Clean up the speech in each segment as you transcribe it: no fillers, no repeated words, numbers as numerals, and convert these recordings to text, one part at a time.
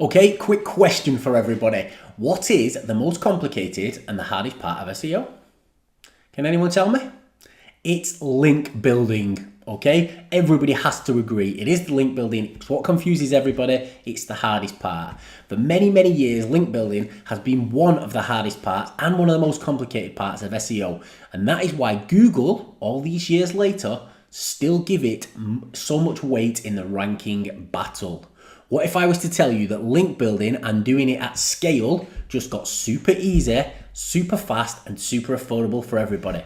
Okay, quick question for everybody. What is the most complicated and the hardest part of SEO? Can anyone tell me? It's link building, okay? Everybody has to agree. It is the link building. It's what confuses everybody. It's the hardest part. For many, many years, link building has been one of the hardest parts and one of the most complicated parts of SEO. And that is why Google, all these years later, still give it so much weight in the ranking battle. What if I was to tell you that link building and doing it at scale just got super easy, super fast, and super affordable for everybody?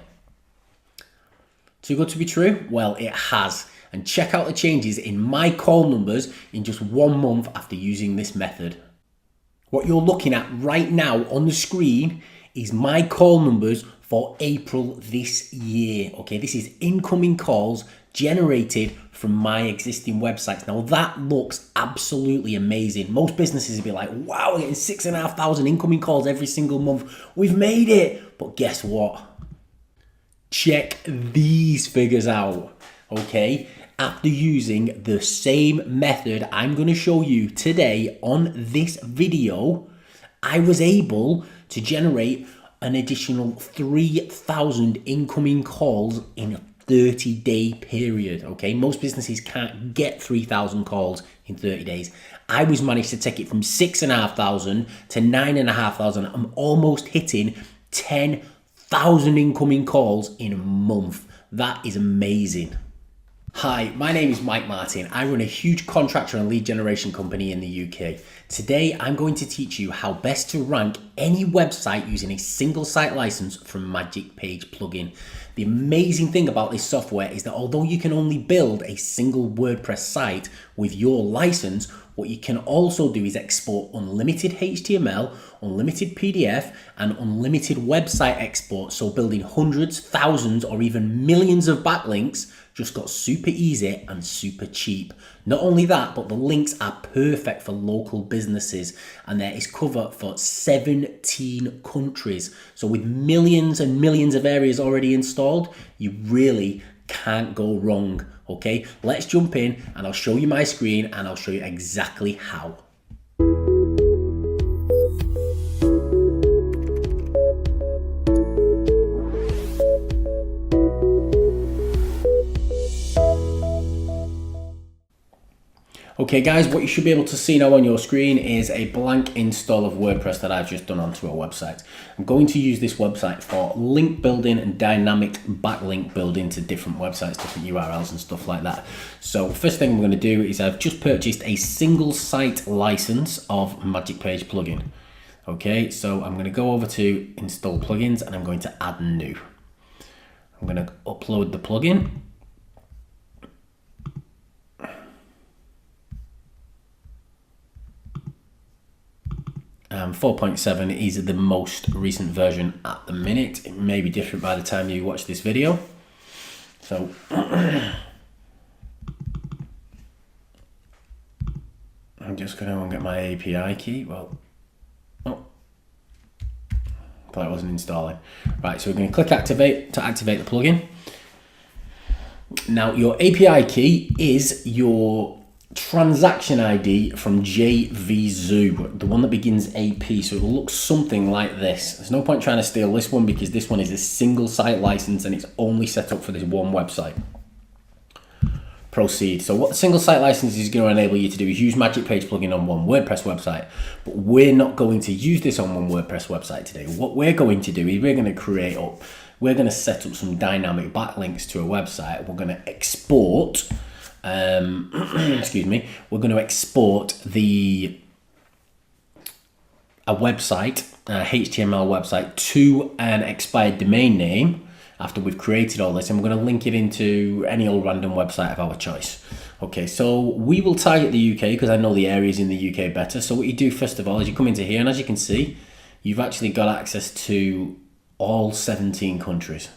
Too good to be true? Well, it has. And check out the changes in my call numbers in just 1 month after using this method. What you're looking at right now on the screen is my call numbers for April this year. Okay, this is incoming calls generated from my existing websites. Now that looks absolutely amazing. Most businesses would be like, wow, we're getting 6,500 incoming calls every single month. We've made it. But guess what? Check these figures out, okay? After using the same method I'm going to show you today on this video, I was able to generate an additional 3,000 incoming calls in a 30-day period, okay? Most businesses can't get 3,000 calls in 30 days. I was managed to take it from 6,500 to 9,500. I'm almost hitting 10,000 incoming calls in a month. That is amazing. Hi, my name is Mike Martin. I run a huge contractor and lead generation company in the UK. Today, I'm going to teach you how best to rank any website using a single site license from Magic Page plugin. The amazing thing about this software is that although you can only build a single WordPress site with your license, what you can also do is export unlimited HTML, unlimited PDF, and unlimited website export. So building hundreds, thousands, or even millions of backlinks just got super easy and super cheap. Not only that, but the links are perfect for local businesses, and there is cover for 17 countries. So with millions and millions of areas already installed, you really can't go wrong. Okay, let's jump in and I'll show you my screen and I'll show you exactly how. Okay guys, what you should be able to see now on your screen is a blank install of WordPress that I've just done onto a website. I'm going to use this website for link building and dynamic backlink building to different websites, different URLs and stuff like that. So first thing I'm going to do is I've just purchased a single site license of Magic Page plugin. Okay, so I'm going to go over to install plugins and I'm going to add new. I'm going to upload the plugin. 4.7 is the most recent version at the minute. It may be different by the time you watch this video. So I'm just going to go and get my API key. Well, oh, thought it wasn't installing. Right, so we're going to click activate to activate the plugin. Now your API key is your transaction ID from JVZoo, the one that begins AP, so it will look something like this. There's no point trying to steal this one because this one is a single site license and it's only set up for this one website. Proceed. So what the single site license is going to enable you to do is use Magic Page plugin on one WordPress website, but we're not going to use this on one WordPress website today. What we're going to do is we're going to set up some dynamic backlinks to a website. We're going to export excuse me, we're going to export a website, a HTML website, to an expired domain name after we've created all this, and we're going to link it into any old random website of our choice. Okay, so we will target the UK because I know the areas in the UK better. So what you do first of all is you come into here, and as you can see, you've actually got access to all 17 countries.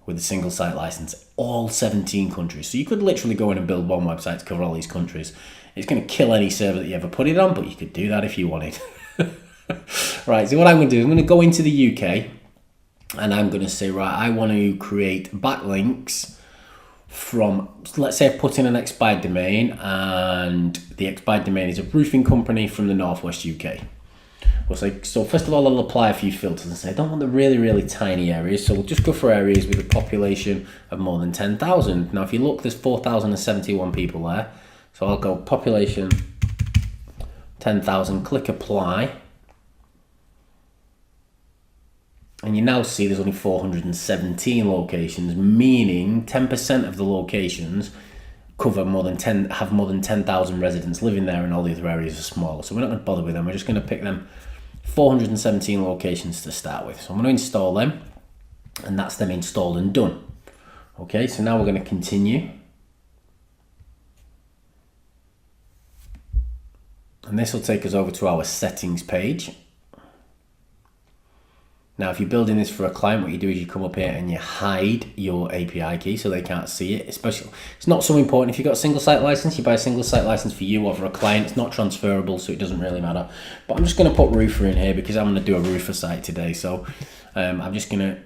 With a single site license, all 17 countries. So you could literally go in and build one website to cover all these countries. It's going to kill any server that you ever put it on, but you could do that if you wanted. Right, so what I'm going to do is I'm going to go into the UK and I'm going to say, right, I want to create backlinks from, let's say I put in an expired domain, and the expired domain is a roofing company from the Northwest UK. We'll say, so first of all, I'll apply a few filters and say, I don't want the really, really tiny areas. So we'll just go for areas with a population of more than 10,000. Now, if you look, there's 4,071 people there. So I'll go population 10,000, click apply. And you now see there's only 417 locations, meaning 10% of the locations cover more than 10,000 residents living there, and all the other areas are smaller. So we're not going to bother with them. We're just going to pick them 417 locations to start with. So I'm going to install them, and that's them installed and done. Okay, so now we're going to continue. And this will take us over to our settings page. Now, if you're building this for a client, what you do is you come up here and you hide your API key so they can't see it. Especially, it's not so important. If you've got a single site license, you buy a single site license for you or for a client. It's not transferable, so it doesn't really matter. But I'm just going to put roofer in here because I'm going to do a roofer site today. So I'm just going to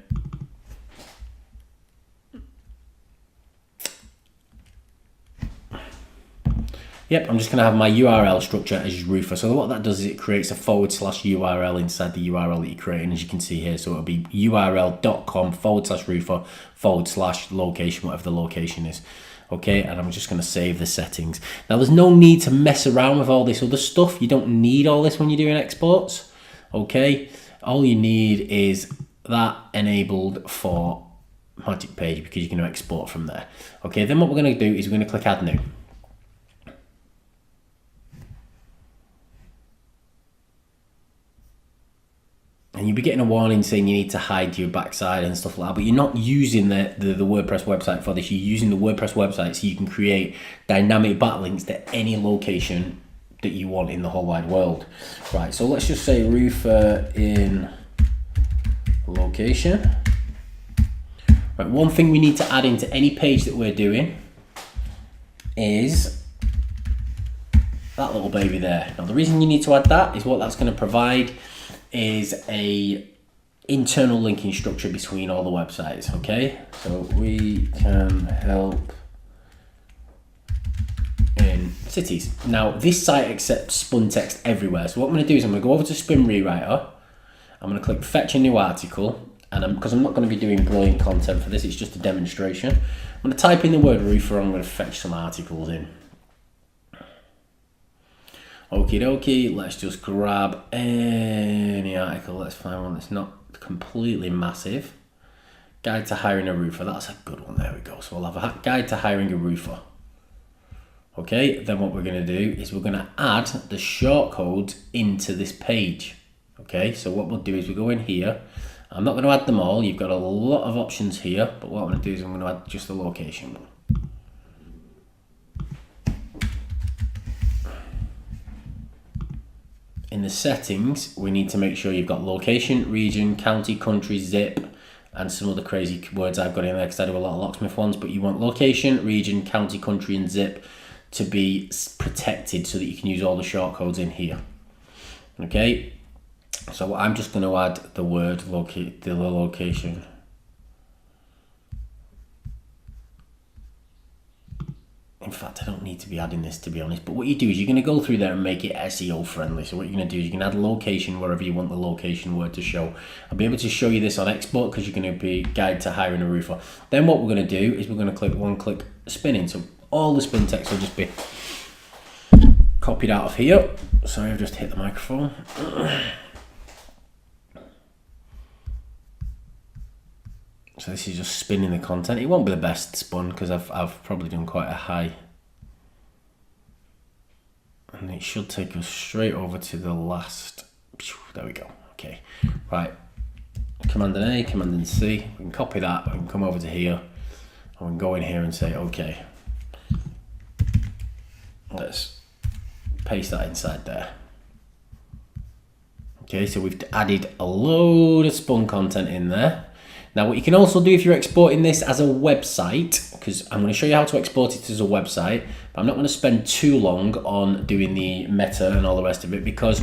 I'm just going to have my URL structure as roofer. So what that does is it creates a / URL inside the URL that you're creating, as you can see here. So it'll be url.com/roofer / location, whatever the location is. Okay, and I'm just going to save the settings. Now, there's no need to mess around with all this other stuff. You don't need all this when you're doing exports. Okay, all you need is that enabled for Magic Page because you're going to export from there. Okay, then what we're going to do is we're going to click Add New. And you'll be getting a warning saying you need to hide your backside and stuff like that, but you're not using the WordPress website for this. You're using the WordPress website so you can create dynamic backlinks to any location that you want in the whole wide world. Right, so let's just say roofer in location. Right, one thing we need to add into any page that we're doing is that little baby there. Now, the reason you need to add that is what that's going to provide is a internal linking structure between all the websites. Okay, so we can help in cities. Now, this site accepts spun text everywhere. So what I'm going to do is I'm going to go over to Spin Rewriter. I'm going to click Fetch a New Article, and because I'm not going to be doing brilliant content for this, it's just a demonstration. I'm going to type in the word roofer. I'm going to fetch some articles in. Okie dokie, let's just grab any article. Let's find one that's not completely massive. Guide to hiring a roofer. That's a good one. There we go. So we'll have a guide to hiring a roofer. Okay, then what we're going to do is we're going to add the shortcodes into this page. Okay, so what we'll do is we go in here. I'm not going to add them all. You've got a lot of options here, but what I'm going to do is I'm going to add just the location one. In the settings, we need to make sure you've got location, region, county, country, zip, and some other crazy words I've got in there because I do a lot of locksmith ones, but you want location, region, county, country, and zip to be protected so that you can use all the shortcodes in here. Okay, so I'm just going to add the word the location. In fact, I don't need to be adding this, to be honest, but what you do is you're going to go through there and make it SEO friendly. So what you're going to do is you can add location wherever you want the location word to show. I'll be able to show you this on export because you're going to be guide to hiring a roofer. Then what we're going to do is we're going to click one-click spinning. So all the spin text will just be copied out of here. Sorry, I've just hit the microphone. So this is just spinning the content. It won't be the best spun because I've probably done quite a high. And it should take us straight over to the last. There we go. Okay. Right. Command and A, Command and C. We can copy that. We can come over to here. And we can go in here and say, okay. Let's paste that inside there. Okay, so we've added a load of spun content in there. Now, what you can also do if you're exporting this as a website, because I'm going to show you how to export it as a website, but I'm not going to spend too long on doing the meta and all the rest of it because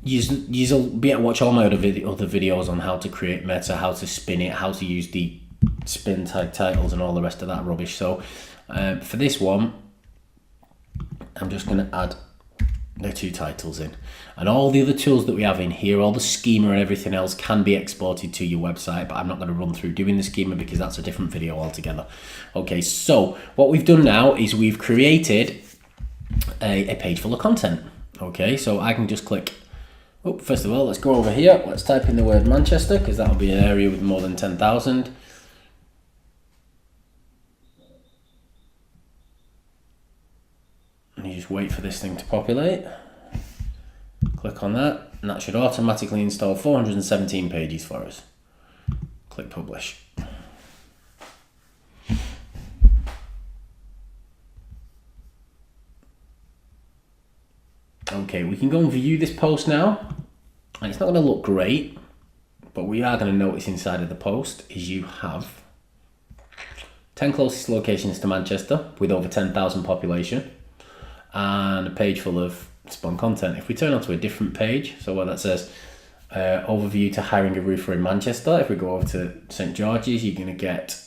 you'll be able to watch all my other videos on how to create meta, how to spin it, how to use the spin tag titles and all the rest of that rubbish. So for this one, I'm just going to add the 2 titles in, and all the other tools that we have in here, all the schema and everything else can be exported to your website, but I'm not going to run through doing the schema because that's a different video altogether. Okay, so what we've done now is we've created a page full of content. Okay, so I can just click, first of all, let's go over here, let's type in the word Manchester, because that'll be an area with more than 10,000. And you just wait for this thing to populate. Click on that, and that should automatically install 417 pages for us. Click publish. Okay, we can go and view this post now. And it's not going to look great, but we are going to notice inside of the post is you have 10 closest locations to Manchester with over 10,000 population, and a page full of spun content. If we turn onto a different page, so where that says overview to hiring a roofer in Manchester, if we go over to St George's, you're going to get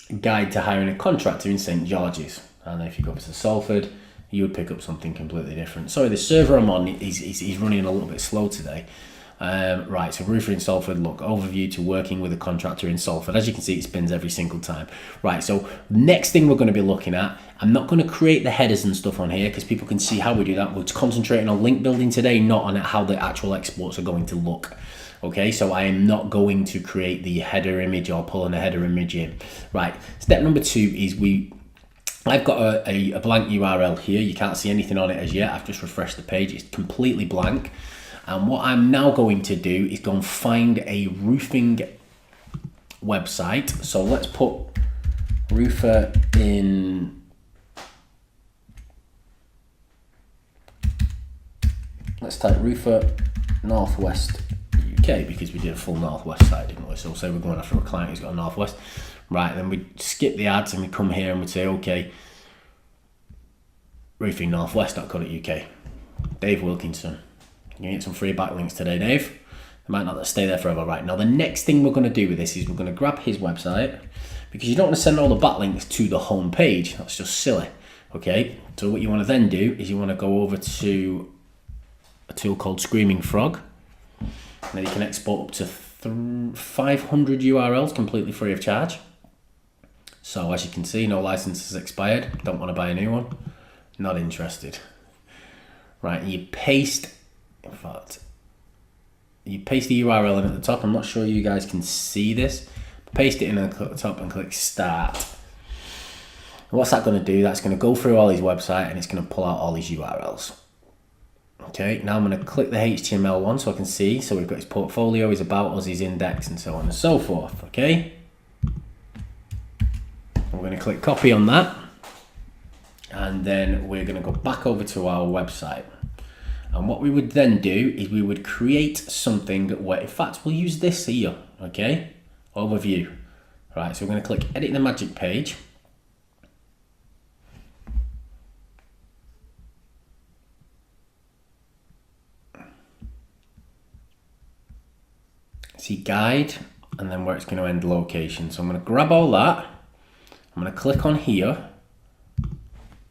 a guide to hiring a contractor in St George's. And then if you go over to Salford, you would pick up something completely different. Sorry, the server I'm on is running a little bit slow today. Right, so roofer in Salford, look, overview to working with a contractor in Salford. As you can see, it spins every single time. Right, so next thing we're going to be looking at, I'm not going to create the headers and stuff on here because people can see how we do that. We're concentrating on link building today, not on how the actual exports are going to look. Okay, so I am not going to create the header image or pull in a header image in. Right, step number 2 is I've got a blank URL here. You can't see anything on it as yet. I've just refreshed the page. It's completely blank. And what I'm now going to do is go and find a roofing website. So let's put roofer in. Let's type roofer Northwest UK because we did a full Northwest site, didn't we? So say we're going after a client who's got a Northwest. Right, then we skip the ads and we come here and we say, okay, roofingnorthwest.co.uk. Dave Wilkinson. You get some free backlinks today, Dave. They might not stay there forever. Right, now the next thing we're going to do with this is we're going to grab his website, because you don't want to send all the backlinks to the home page. That's just silly. Okay, so what you want to then do is you want to go over to a tool called Screaming Frog. And then you can export up to 500 URLs completely free of charge. So as you can see, no license is expired. Don't want to buy a new one. Not interested. Right, and you paste, in fact, you paste the URL in at the top. I'm not sure you guys can see this. Paste it in at the top and click start. And what's that going to do? That's going to go through all his website and it's going to pull out all his URLs. Okay, now I'm going to click the HTML one so I can see. So we've got his portfolio, his about us, his index, and so on and so forth. Okay. We're going to click copy on that, and then we're going to go back over to our website. And what we would then do is we would create something where, in fact, we'll use this here, okay? Overview. Right, so we're going to click edit the magic page. See guide, and then where it's going to end location. So I'm going to grab all that. I'm going to click on here,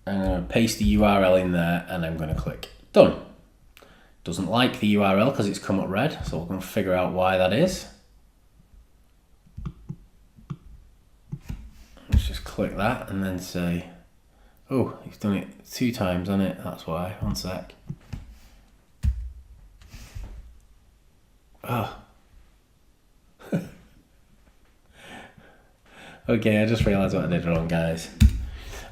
and I'm going to paste the URL in there, and I'm going to click done. Doesn't like the URL because it's come up red, so we're going to figure out why that is. Let's just click that and then say, oh, he's done it 2 times, hasn't it? That's why. One sec. Oh. Okay, I just realised what I did wrong, guys.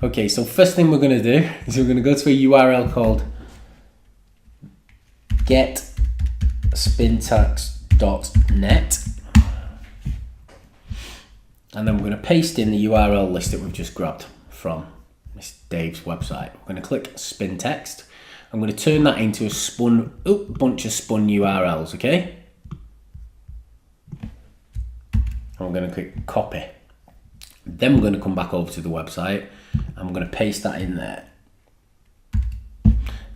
Okay, so first thing we're going to do is we're going to go to a URL called getspintax.net, and then we're going to paste in the URL list that we've just grabbed from Miss Dave's website. We're going to click spin text. I'm going to turn that into a bunch of spun URLs, okay? And we're going to click copy. Then we're going to come back over to the website and we're going to paste that in there.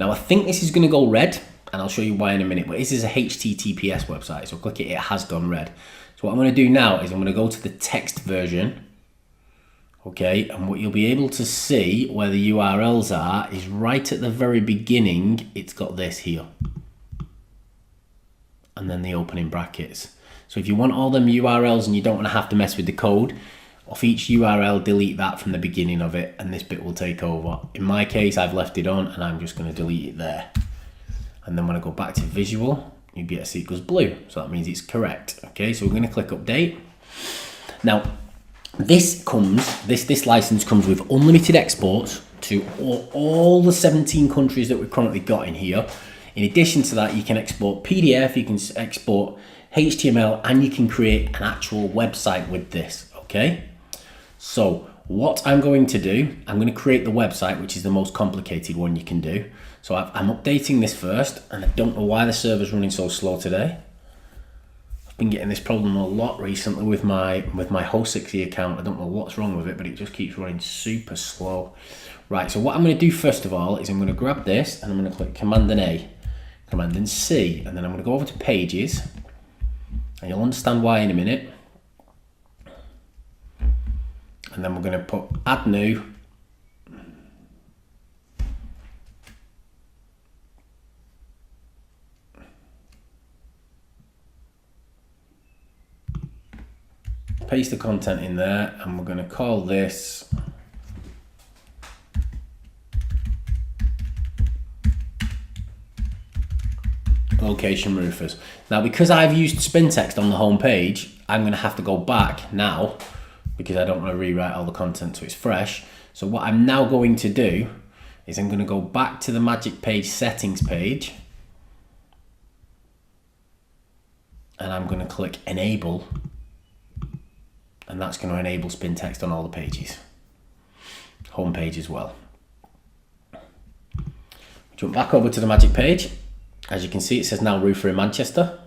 Now I think this is going to go red, and I'll show you why in a minute, but this is a HTTPS website, so click it, it has gone red. So what I'm going to do now is I'm going to go to the text version, okay, and what you'll be able to see where the URLs are is right at the very beginning, it's got this here, and then the opening brackets. So if you want all them URLs and you don't want to have to mess with the code, off each URL, delete that from the beginning of it, and this bit will take over. In my case, I've left it on, and I'm just going to delete it there. And then when I go back to visual, you'll be able to see it goes blue, so that means it's correct. Okay, so we're going to click update. Now, this license comes with unlimited exports to all the 17 countries that we've currently got in here. In addition to that, you can export PDF, you can export HTML, and you can create an actual website with this. Okay. So what I'm going to do, I'm going to create the website, which is the most complicated one you can do. So I'm updating this first, and I don't know why the server's running so slow today. I've been getting this problem a lot recently with my Hostixy account. I don't know what's wrong with it, but it just keeps running super slow. Right, so what I'm going to do first of all is I'm going to grab this, and I'm going to click Command and A, Command and C, and then I'm going to go over to Pages, and you'll understand why in a minute. And then we're going to put add new, paste the content in there, and we're going to call this location roofers. Now, because I've used spin text on the home page, I'm going to have to go back now, because I don't want to rewrite all the content so it's fresh. So what I'm now going to do is I'm going to go back to the Magic Page settings page, and I'm going to click enable, and that's going to enable spin text on all the pages, home page as well. Jump back over to the Magic Page. As you can see, it says now roofer in Manchester.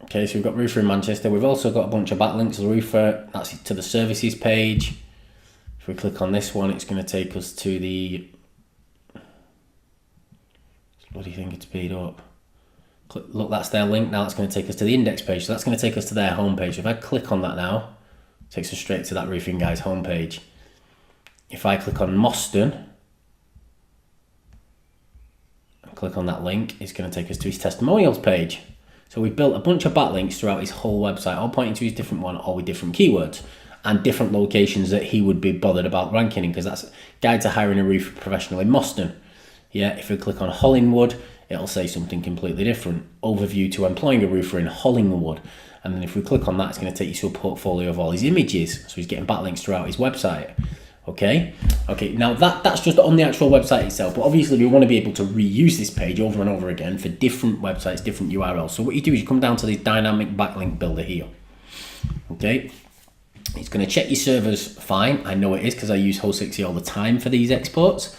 Okay, so we've got roofer in Manchester. We've also got a bunch of backlinks. The roofer, that's to the services page. If we click on this one, it's going to take us to the... What do you think it's speed up? Look, that's their link. Now that's going to take us to the index page. So that's going to take us to their homepage. So if I click on that now, it takes us straight to that roofing guy's homepage. If I click on Moston, and click on that link, it's going to take us to his testimonials page. So we've built a bunch of backlinks throughout his whole website, all pointing to his different one, all with different keywords and different locations that he would be bothered about ranking in, because that's guide to hiring a roofer professional in Moston. Yeah, if we click on Hollingwood, it'll say something completely different. Overview to employing a roofer in Hollingwood. And then if we click on that, it's going to take you to a portfolio of all his images. So he's getting backlinks throughout his website. Okay, now that's just on the actual website itself, but obviously we want to be able to reuse this page over and over again for different websites, different URLs. So what you do is you come down to this dynamic backlink builder here. Okay, it's going to check your servers fine. I know it is because I use Hostixy all the time for these exports.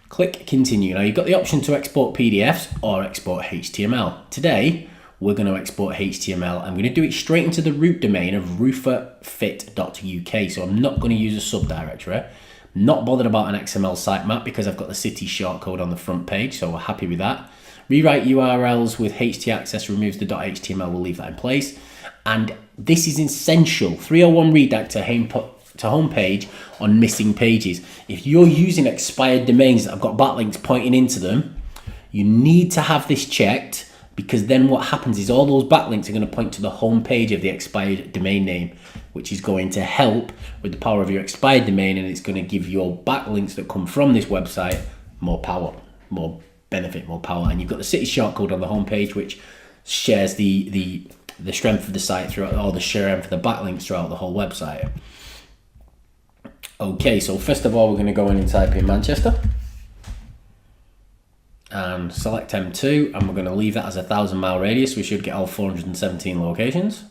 Click continue. Now you've got the option to export PDFs or export HTML. Today, we're going to export HTML. I'm going to do it straight into the root domain of rooferfit.uk. So I'm not going to use a subdirectory. I'm not bothered about an XML sitemap because I've got the city shortcode on the front page. So we're happy with that. Rewrite URLs with htaccess removes the .html. We'll leave that in place. And this is essential. 301 redact to home page on missing pages. If you're using expired domains that have got backlinks pointing into them, you need to have this checked, because then what happens is all those backlinks are going to point to the home page of the expired domain name, which is going to help with the power of your expired domain, and it's going to give your backlinks that come from this website more power, more benefit, more power. And you've got the city shortcode on the home page, which shares the strength of the site throughout, or the strength for the backlinks throughout the whole website. Okay, so first of all, we're going to go in and type in Manchester and select M2, and we're going to leave that as a 1,000-mile radius. We should get all 417 locations.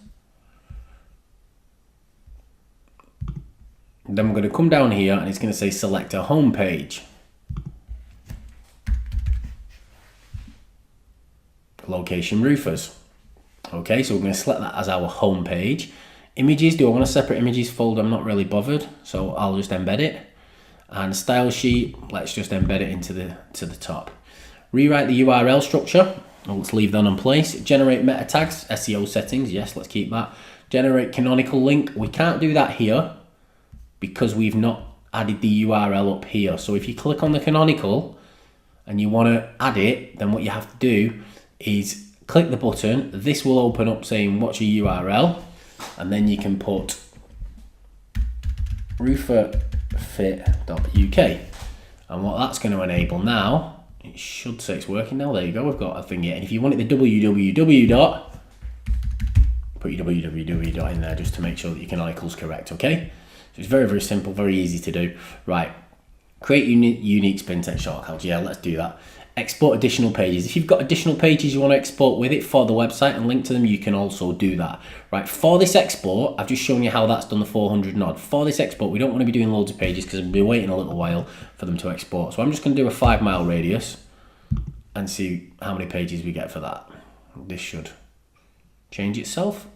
Then we're going to come down here and it's going to say select a home page. Location roofers. Okay, so we're going to select that as our home page. Images, do I want a separate images folder? I'm not really bothered, so I'll just embed it. And style sheet, let's just embed it into the top. Rewrite the URL structure, let's leave that in place. Generate meta tags, SEO settings, yes, let's keep that. Generate canonical link, we can't do that here because we've not added the URL up here. So if you click on the canonical and you want to add it, then what you have to do is click the button. This will open up saying what's your URL, and then you can put rooferfit.uk. And what that's going to enable now, it should say it's working now. There you go, we've got a thing here. And if you want it the www. Put your www in there just to make sure that your canonical's correct, okay? So it's very, very simple, very easy to do. Right, create unique spin text shortcodes. Yeah, let's do that. Export additional pages. If you've got additional pages you want to export with it for the website and link to them, you can also do that. Right, for this export, I've just shown you how that's done the 400 nod. For this export, we don't want to be doing loads of pages because we'll be waiting a little while for them to export. So I'm just going to do a 5 mile radius and see how many pages we get for that. This should change itself.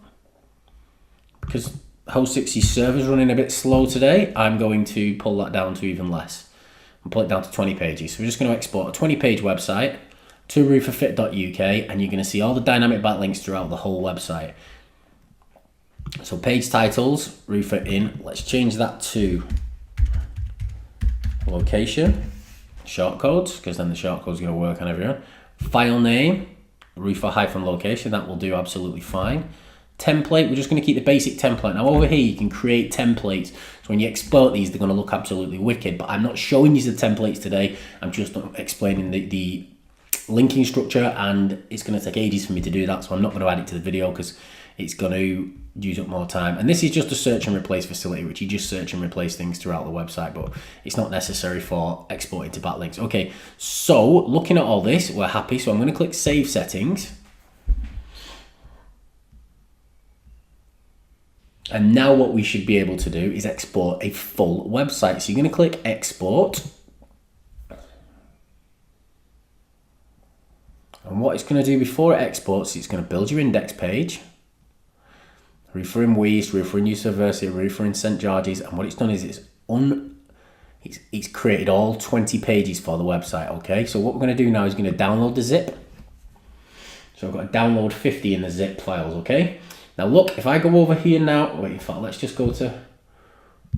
Because Host60's server's running a bit slow today, I'm going to pull that down to even less and pull it down to 20 pages. So we're just going to export a 20-page website to rooferfit.uk, and you're going to see all the dynamic backlinks throughout the whole website. So page titles, roofer in, let's change that to location, shortcodes, because then the shortcode's going to work on everyone. File name, roofer-location, that will do absolutely fine. Template, we're just going to keep the basic template. Now over here you can create templates, so when you export these they're going to look absolutely wicked, but I'm not showing you the templates today. I'm just explaining the linking structure, and it's going to take ages for me to do that, so I'm not going to add it to the video because it's going to use up more time. And this is just a search and replace facility, which you just search and replace things throughout the website, but it's not necessary for exporting to backlinks. Okay, so looking at all this, we're happy, so I'm going to click Save Settings. And now what we should be able to do is export a full website. So you're going to click Export. And what it's going to do before it exports, it's going to build your index page. Roofer in Weast, Roofer in University, Roofer in St. George's. And what it's done is it's created all 20 pages for the website, okay? So what we're going to do now is going to download the zip. So I've got to download 50 in the zip files, okay? Now look, if I go over here now, wait, in fact, let's just go to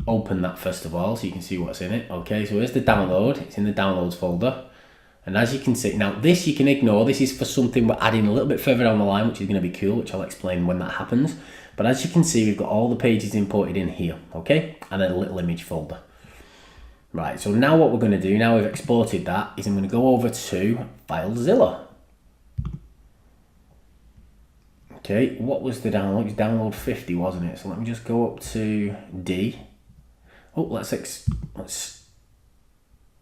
open that first of all so you can see what's in it. Okay, so here's the download, it's in the downloads folder. And as you can see, now this you can ignore, this is for something we're adding a little bit further down the line, which is going to be cool, which I'll explain when that happens. But as you can see, we've got all the pages imported in here, okay? And then a little image folder. Right, so now what we're going to do, now we've exported that, is I'm going to go over to FileZilla. Okay, what was the download? It was download 50, wasn't it? So let me just go up to D. Oh, let's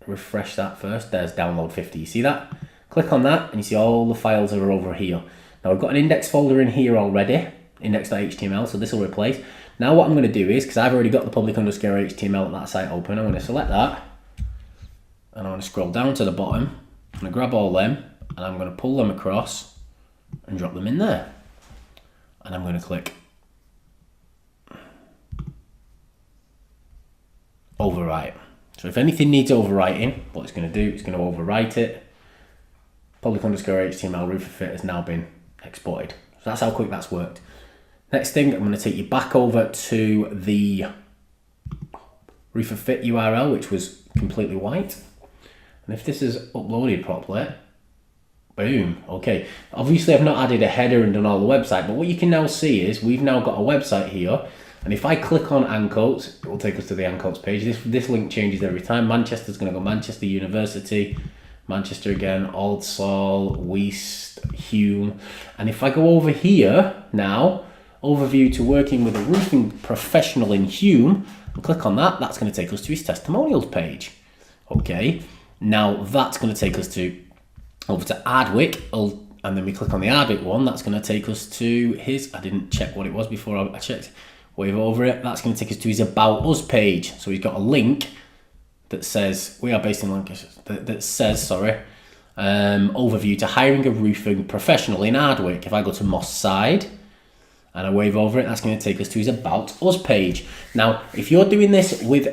refresh that first. There's download 50. You see that? Click on that and you see all the files are over here. Now I've got an index folder in here already, index.html, so this will replace. Now what I'm going to do is, because I've already got the public_HTML at that site open, I'm going to select that and I'm going to scroll down to the bottom. I'm going to grab all them and I'm going to pull them across and drop them in there. And I'm going to click overwrite. So if anything needs overwriting, what it's going to do, it's going to overwrite it. Public_HTML rooferfit has now been exported. So that's how quick that's worked. Next thing, I'm going to take you back over to the rooferfit URL, which was completely white. And if this is uploaded properly, boom, okay. Obviously I've not added a header and done all the website, but what you can now see is we've now got a website here, and if I click on Ancoats, it will take us to the Ancoats page. This link changes every time. Manchester's going to go Manchester University, Manchester again, Old Sol, Weast, Hume. And if I go over here now, overview to working with a roofing professional in Hume, and click on that, that's going to take us to his testimonials page. Okay, now that's going to take us to over to Ardwick, and then we click on the Ardwick one, that's going to take us to his, I didn't check what it was before I checked, wave over it, that's going to take us to his About Us page. So he's got a link that says, we are based in Lancashire, that says, overview to hiring a roofing professional in Ardwick. If I go to Moss Side, and I wave over it, that's going to take us to his About Us page. Now, if you're doing this with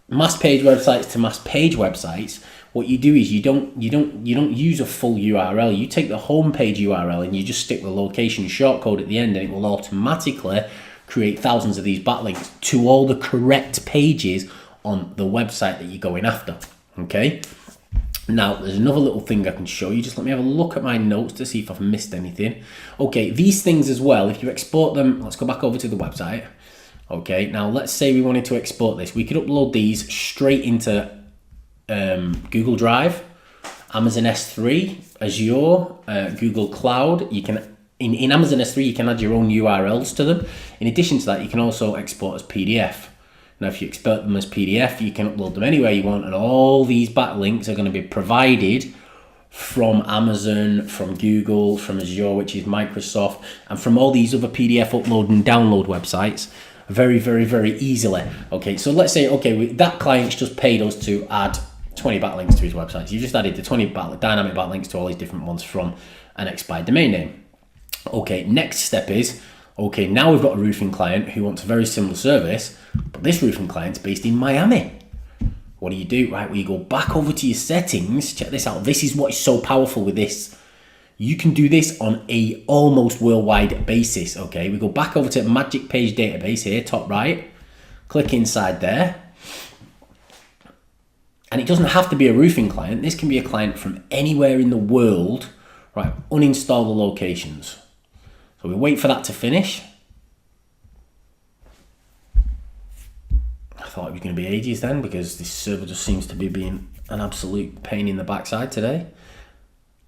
mass page websites to mass page websites, what you do is you don't use a full URL. You take the homepage URL and you just stick the location shortcode at the end, and it will automatically create thousands of these backlinks to all the correct pages on the website that you're going after. Okay. Now, there's another little thing I can show you. Just let me have a look at my notes to see if I've missed anything. Okay, these things as well, if you export them, let's go back over to the website. Okay, now let's say we wanted to export this. We could upload these straight into Google Drive, Amazon S3, Azure, Google Cloud. You can in Amazon S3 you can add your own URLs to them. In addition to that, you can also export as PDF. Now, if you export them as PDF, you can upload them anywhere you want, and all these backlinks are going to be provided from Amazon, from Google, from Azure, which is Microsoft, and from all these other PDF upload and download websites very, very, very easily. Okay, so let's say, okay, that client's just paid us to add 20 backlinks to his website. So you just added the 20 dynamic backlinks to all these different ones from an expired domain name. Okay, next step is, okay, now we've got a roofing client who wants a very similar service, but this roofing client's based in Miami. What do you do? Right, well, you go back over to your settings. Check this out. This is what is so powerful with this. You can do this on a almost worldwide basis. Okay, we go back over to Magic Page Database here, top right. Click inside there. And it doesn't have to be a roofing client. This can be a client from anywhere in the world. Right, uninstall the locations. So we wait for that to finish. I thought it was going to be ages then, because this server just seems to be being an absolute pain in the backside today.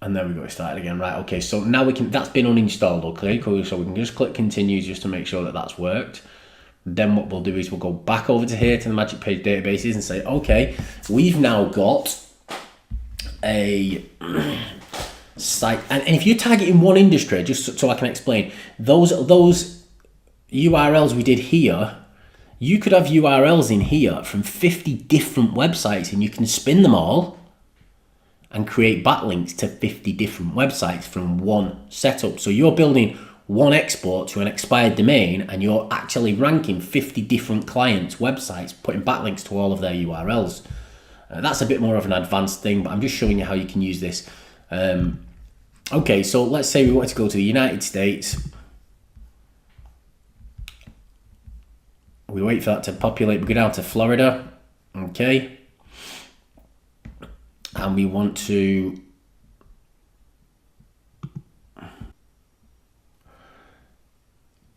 And then we got it started again. Right, okay, so now we can, that's been uninstalled, okay, cool. So we can just click continue just to make sure that that's worked. Then what we'll do is we'll go back over to here to the Magic Page Databases and say, okay, we've now got a site. And if you're targeting one industry, just so I can explain, those URLs we did here, you could have URLs in here from 50 different websites, and you can spin them all and create backlinks to 50 different websites from one setup. So you're building one export to an expired domain, and you're actually ranking 50 different clients' websites, putting backlinks to all of their URLs. That's a bit more of an advanced thing, but I'm just showing you how you can use this. Okay, so let's say we wanted to go to the United States. We wait for that to populate. We go down to Florida. Okay. And we want to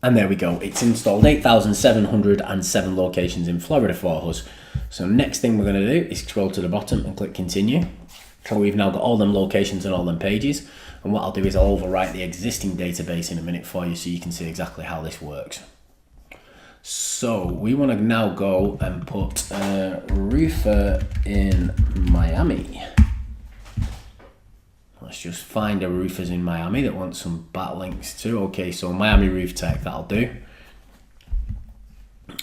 and there we go. It's installed 8,707 locations in Florida for us. So next thing we're going to do is scroll to the bottom and click continue. So we've now got all them locations and all them pages. And what I'll do is I'll overwrite the existing database in a minute for you so you can see exactly how this works. So we want to now go and put roofer in Miami. Let's just find a roofers in Miami that wants some backlinks too. Okay, so Miami Roof Tech, that'll do.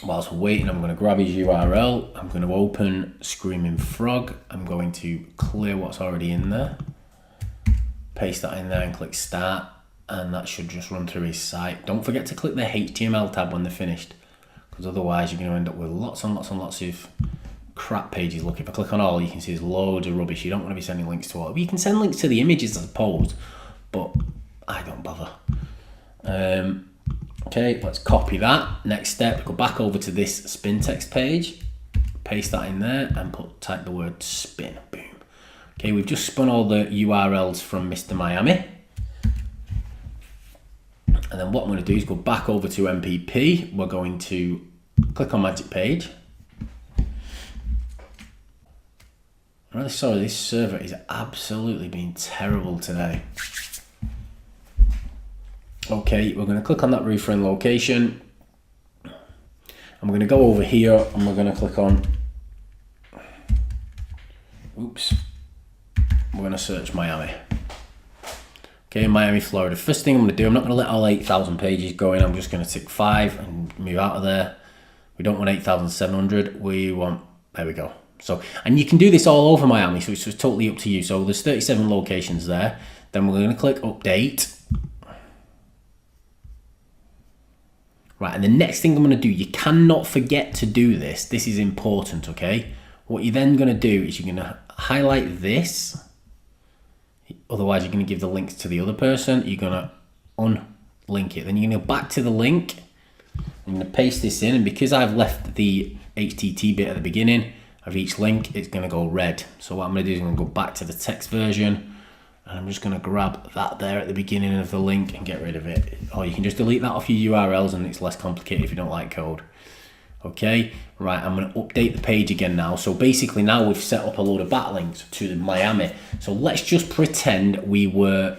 Whilst we're waiting, I'm going to grab his URL. I'm going to open Screaming Frog. I'm going to clear what's already in there. Paste that in there and click start. And that should just run through his site. Don't forget to click the HTML tab when they're finished, because otherwise you're going to end up with lots and lots and lots of crap pages. Look, if I click on all, you can see there's loads of rubbish. You don't want to be sending links to all. You can send links to the images, I suppose, but I don't bother. Okay, let's copy that. Next step, go back over to this spin text page, paste that in there, and type the word spin. Boom. Okay, we've just spun all the URLs from Mr. Miami. And then what I'm going to do is go back over to MPP. We're going to click on Magic Page. I'm really sorry, this server is absolutely being terrible today. Okay, we're going to click on that roofer in location. And we're going to go over here and we're going to click on, oops, we're going to search Miami. Okay, Miami, Florida. First thing I'm going to do, I'm not going to let all 8,000 pages go in. I'm just going to tick 5 and move out of there. We don't want 8,700. We want, there we go. So, and you can do this all over Miami, so it's just totally up to you. So there's 37 locations there. Then we're going to click update. Right, and the next thing I'm going to do, you cannot forget to do this. This is important, okay? What you're then going to do is you're going to highlight this. Otherwise, you're going to give the links to the other person. You're going to unlink it. Then you're going to go back to the link. I'm going to paste this in. And because I've left the HTTP bit at the beginning of each link, it's going to go red. So what I'm going to do is I'm going to go back to the text version. And I'm just going to grab that there at the beginning of the link and get rid of it. Or you can just delete that off your URLs and it's less complicated if you don't like code. Okay, right, I'm going to update the page again now. So basically now we've set up a load of backlinks to Miami. So let's just pretend we were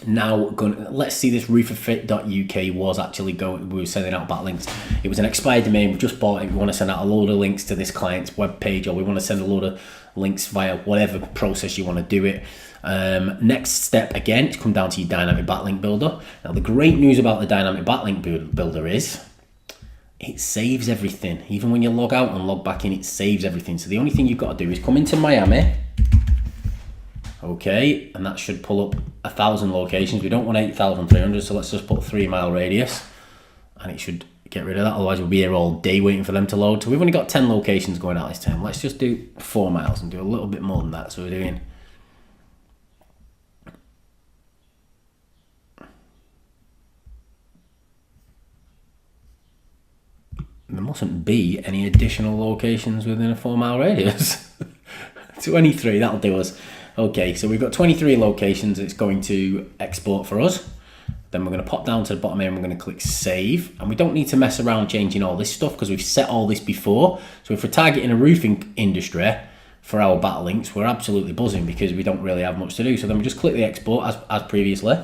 now going, let's see this rooferfit.uk was actually going, we were sending out backlinks. It was an expired domain, we just bought it. We want to send out a load of links to this client's web page, or we want to send a load of links via whatever process you want to do it. Next step again, it's come down to your dynamic backlink builder. Now the great news about the dynamic backlink builder is it saves everything. Even when you log out and log back in, it saves everything. So the only thing you've got to do is come into Miami. Okay, and that should pull up 1,000 locations. We don't want 8,300, so let's just put 3 mile radius, and it should get rid of that. Otherwise, we'll be here all day waiting for them to load. So we've only got 10 locations going out this time. Let's just do 4 miles and do a little bit more than that. So we're doing. There mustn't be any additional locations within a 4 mile radius. 23, that'll do us. Okay, so we've got 23 locations it's going to export for us. Then we're going to pop down to the bottom here and we're going to click save. And we don't need to mess around changing all this stuff because we've set all this before. So if we're targeting a roofing industry for our backlinks, we're absolutely buzzing because we don't really have much to do. So then we just click the export as previously.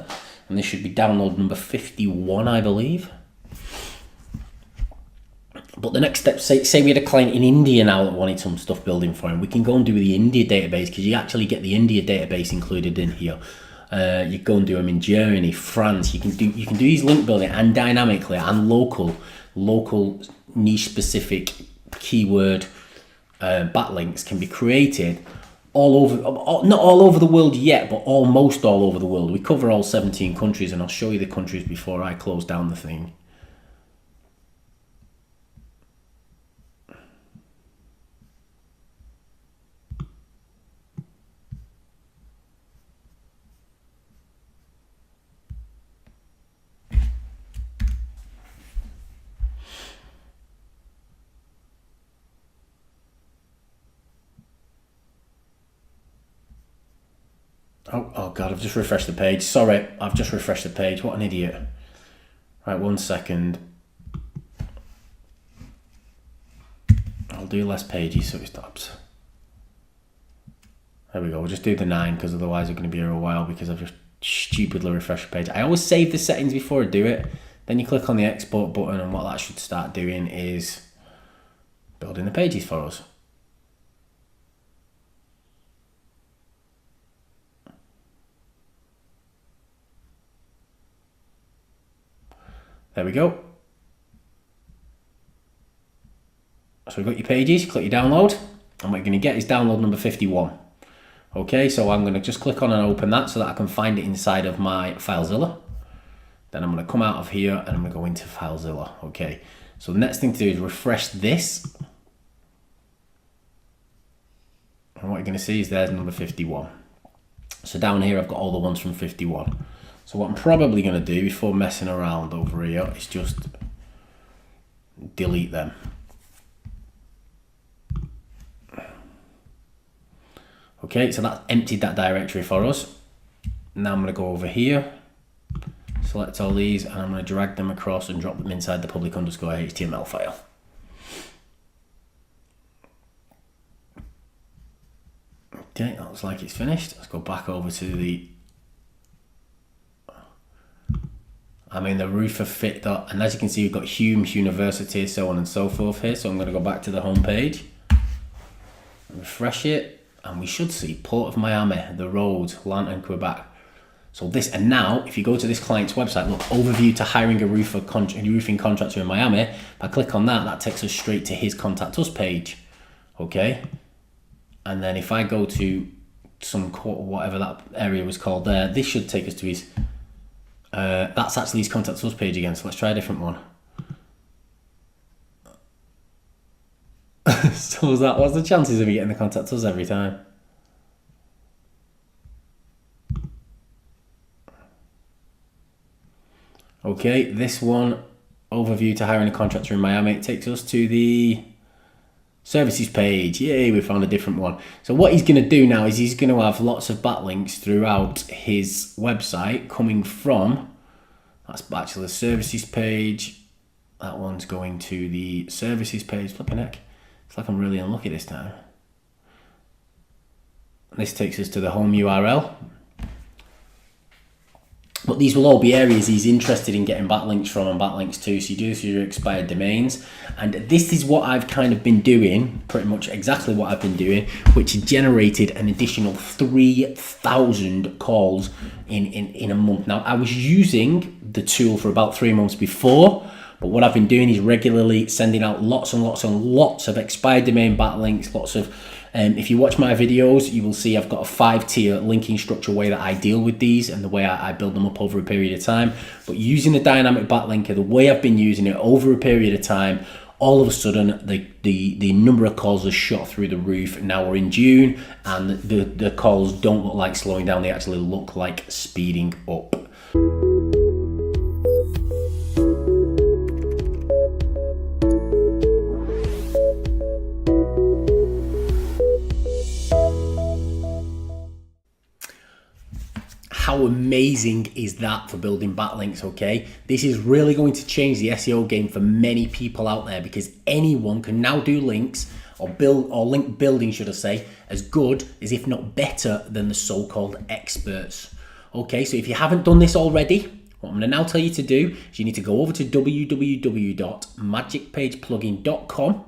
And this should be download number 51, I believe. But the next step, say we had a client in India now that wanted some stuff building for him, we can go and do the India database because you actually get the India database included in here. You go and do them in Germany, France. You can do these link building and dynamically and local niche specific keyword backlinks can be created all over, not all over the world yet, but almost all over the world. We cover all 17 countries, and I'll show you the countries before I close down the thing. Oh God, I've just refreshed the page. Sorry, I've just refreshed the page. What an idiot. Right, 1 second. I'll do less pages so it stops. There we go, we'll just do the 9 because otherwise we're going to be here a while because I've just stupidly refreshed the page. I always save the settings before I do it. Then you click on the export button and what that should start doing is building the pages for us. There we go. So we've got your pages, click your download, and what you're going to get is download number 51. Okay, so I'm going to just click on and open that so that I can find it inside of my FileZilla. Then I'm going to come out of here and I'm going to go into FileZilla. Okay, so the next thing to do is refresh this. And what you're going to see is there's number 51. So down here I've got all the ones from 51. So what I'm probably going to do before messing around over here is just delete them. Okay, so that's emptied that directory for us. Now I'm going to go over here, select all these, and I'm going to drag them across and drop them inside the public_HTML file. Okay, that looks like it's finished. Let's go back over to the the roofer fit dot, and as you can see we've got Hume's University, so on and so forth here. So I'm going to go back to the home page, refresh it, and we should see Port of Miami, the roads, Lantern, Quebec. So this, and now if you go to this client's website, look, overview to hiring a roofing contractor in Miami. If I click on that, that takes us straight to his contact us page. Okay, and then if I go to some whatever that area was called there, this should take us to his that's actually his contact us page again. So let's try a different one. So what's the chances of you getting the contact us every time? Okay, this one, overview to hiring a contractor in Miami, it takes us to the services page. Yay, we found a different one. So what he's going to do now is he's going to have lots of backlinks throughout his website coming from, that's actually the services page. That one's going to the services page. Flipping heck. It's like I'm really unlucky this time. This takes us to the home URL. But these will all be areas he's interested in getting backlinks from and backlinks to. So you do this with your expired domains. And this is what I've kind of been doing, pretty much exactly what I've been doing, which generated an additional 3,000 calls in a month. Now, I was using the tool for about 3 months before, but what I've been doing is regularly sending out lots and lots and lots of expired domain backlinks, lots of if you watch my videos, you will see I've got a 5-tier linking structure way that I deal with these and the way I build them up over a period of time. But using the dynamic backlinker, the way I've been using it over a period of time, all of a sudden the number of calls has shot through the roof. Now we're in June and the calls don't look like slowing down, they actually look like speeding up. How amazing is that for building backlinks, okay? This is really going to change the SEO game for many people out there because anyone can now do links or link building, should I say, as good as if not better than the so-called experts. Okay, so if you haven't done this already, what I'm going to now tell you to do is you need to go over to www.magicpageplugin.com.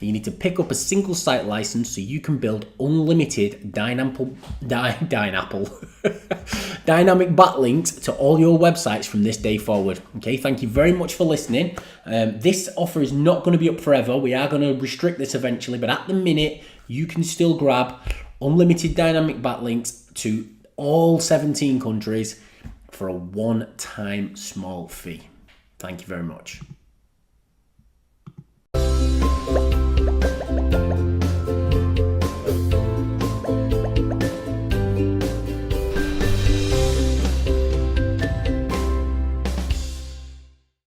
You need to pick up a single site license so you can build unlimited dynamic backlinks to all your websites from this day forward. Okay, thank you very much for listening. This offer is not going to be up forever. We are going to restrict this eventually, but at the minute, you can still grab unlimited dynamic backlinks to all 17 countries for a one-time small fee. Thank you very much.